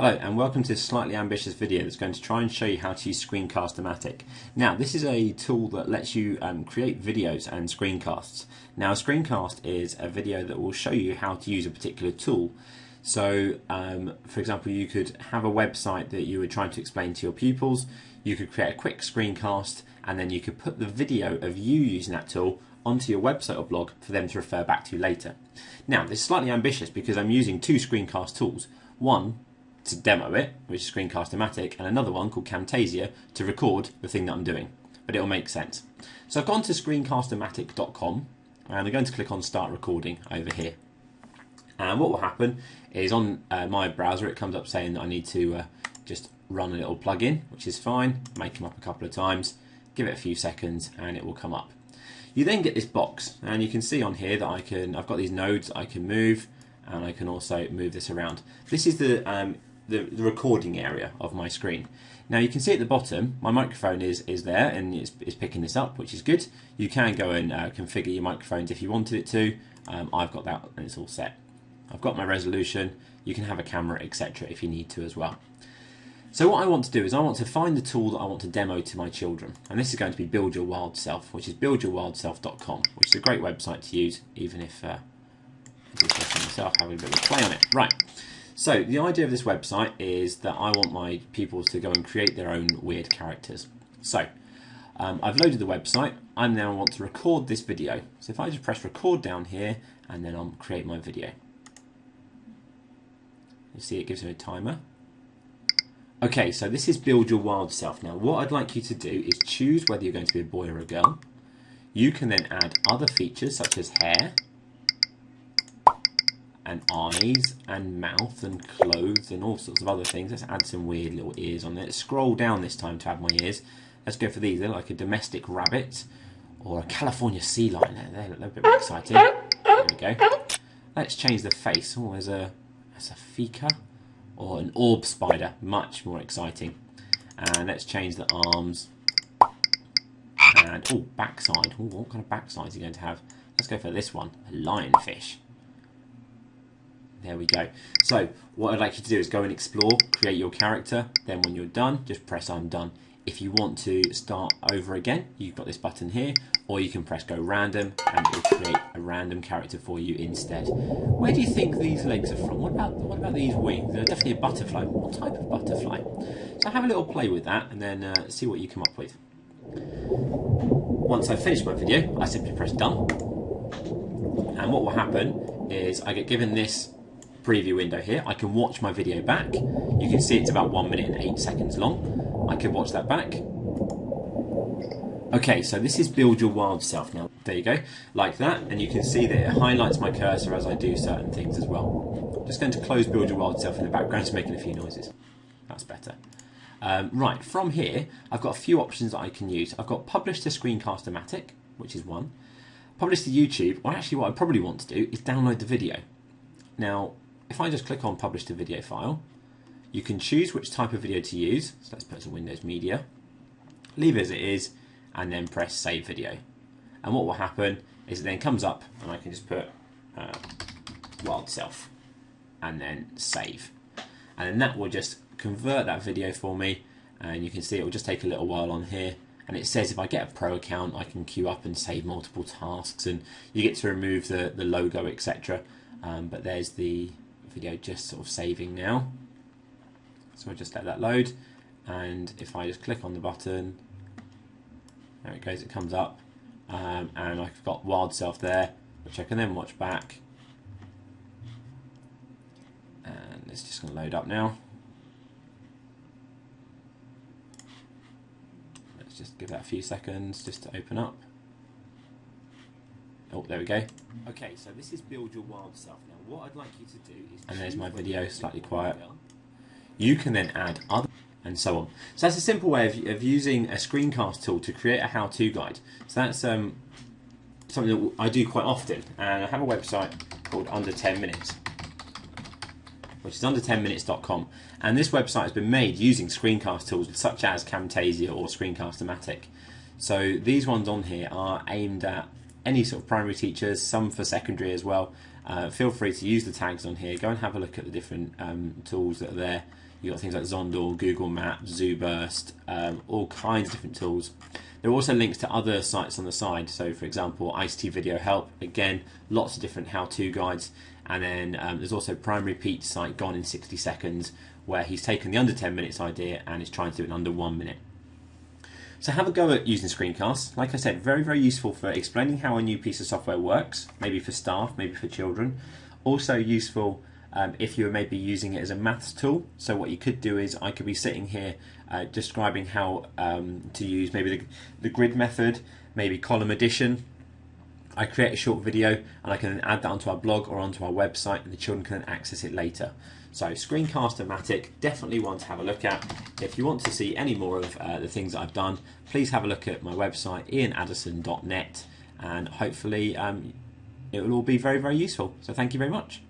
Hello and welcome to this slightly ambitious video that's going to try and show you how to use Screencast-o-Matic. Now this is a tool that lets you create videos and screencasts. Now a screencast is a video that will show you how to use a particular tool. So for example, you could have a website that you were trying to explain to your pupils. You could create a quick screencast and then you could put the video of you using that tool onto your website or blog for them to refer back to later. Now this is slightly ambitious because I'm using two screencast tools. One to demo it, which is Screencast-o-Matic, and another one called Camtasia to record the thing that I'm doing. But it'll make sense. So I've gone to Screencast-o-Matic.com and I'm going to click on Start Recording over here. And what will happen is on my browser it comes up saying that I need to just run a little plugin, which is fine. Make them up a couple of times, give it a few seconds and it will come up. You then get this box and you can see on here that I've got these nodes that I can move, and I can also move this around. This is the recording area of my screen. Now you can see at the bottom my microphone is there and it's picking this up, which is good. You can go and configure your microphones if you wanted it to. I've got that and it's all set. I've got my resolution. You can have a camera, etc. if you need to as well. So what I want to do is I want to find the tool that I want to demo to my children, and this is going to be Build Your Wild Self, which is buildyourwildself.com, which is a great website to use, even if I do myself having a bit of a play on it. Right. So the idea of this website is that I want my pupils to go and create their own weird characters. So I've loaded the website. I now want to record this video. So if I just press record down here and then I'll create my video. You see it gives me a timer. Okay, so this is Build Your Wild Self. Now what I'd like you to do is choose whether you're going to be a boy or a girl. You can then add other features such as hair, and eyes and mouth and clothes and all sorts of other things. Let's add some weird little ears on there. Let's scroll down this time to add my ears. Let's go for these. They're like a domestic rabbit or a California sea lion. They're a bit more exciting. There we go. Let's change the face. Oh, there's a fika or an orb spider. Much more exciting. And let's change the arms. And oh, backside. Oh, what kind of backside is he going to have? Let's go for this one. A lionfish. There we go. So what I'd like you to do is go and explore, create your character, then when you're done, just press I'm done. If you want to start over again, you've got this button here, or you can press go random and it will create a random character for you instead. Where do you think these legs are from? What about these wings? They're definitely a butterfly. What type of butterfly? So have a little play with that and then see what you come up with. Once I've finished my video, I simply press done. And what will happen is I get given this preview window here. I can watch my video back. You can see it's about 1 minute and 8 seconds long. I can watch that back. Okay, so this is Build Your Wild Self now. There you go, like that, and you can see that it highlights my cursor as I do certain things as well. I'm just going to close Build Your Wild Self in the background, just making a few noises. That's better. Right, from here, I've got a few options that I can use. I've got Publish to Screencast-o-Matic, which is one. Publish to YouTube, or actually what I probably want to do is download the video. Now, if I just click on Publish to Video File, you can choose which type of video to use. So let's put some Windows Media. Leave it as it is, and then press Save Video. And what will happen is it then comes up, and I can just put Wild Self, and then Save. And then that will just convert that video for me, and you can see it will just take a little while on here. And it says if I get a pro account, I can queue up and save multiple tasks, and you get to remove the logo, etc. But there's the video just sort of saving now. So I'll just let that load, and if I just click on the button, there it goes, it comes up, and I've got Wild Self there, which I can then watch back. And it's just going to load up now. Let's just give that a few seconds just to open up. Oh, there we go. Okay, so this is Build Your Wild Self. Now, what I'd like you to do is... And there's my video, slightly quiet. You can then add other... and so on. So that's a simple way of using a screencast tool to create a how-to guide. So that's something that I do quite often. And I have a website called Under 10 Minutes, which is under10minutes.com. And this website has been made using screencast tools such as Camtasia or Screencast-o-Matic. So these ones on here are aimed at any sort of primary teachers, some for secondary as well. Feel free to use the tags on here. Go and have a look at the different tools that are there. You've got things like Zondal, Google Maps, ZooBurst, all kinds of different tools. There are also links to other sites on the side. So for example, ICT Video Help, again, lots of different how-to guides. And then there's also Primary Pete's site, Gone in 60 Seconds, where he's taken the under 10 minutes idea and is trying to do it in under 1 minute. So have a go at using Screencast. Like I said, very, very useful for explaining how a new piece of software works, maybe for staff, maybe for children. Also useful if you were maybe using it as a maths tool. So what you could do is I could be sitting here describing how to use maybe the grid method, maybe column addition. I create a short video and I can then add that onto our blog or onto our website, and the children can access it later. So Screencast-o-Matic, definitely one to have a look at. If you want to see any more of the things that I've done, please have a look at my website, ianaddison.net, and hopefully it will all be very, very useful. So thank you very much.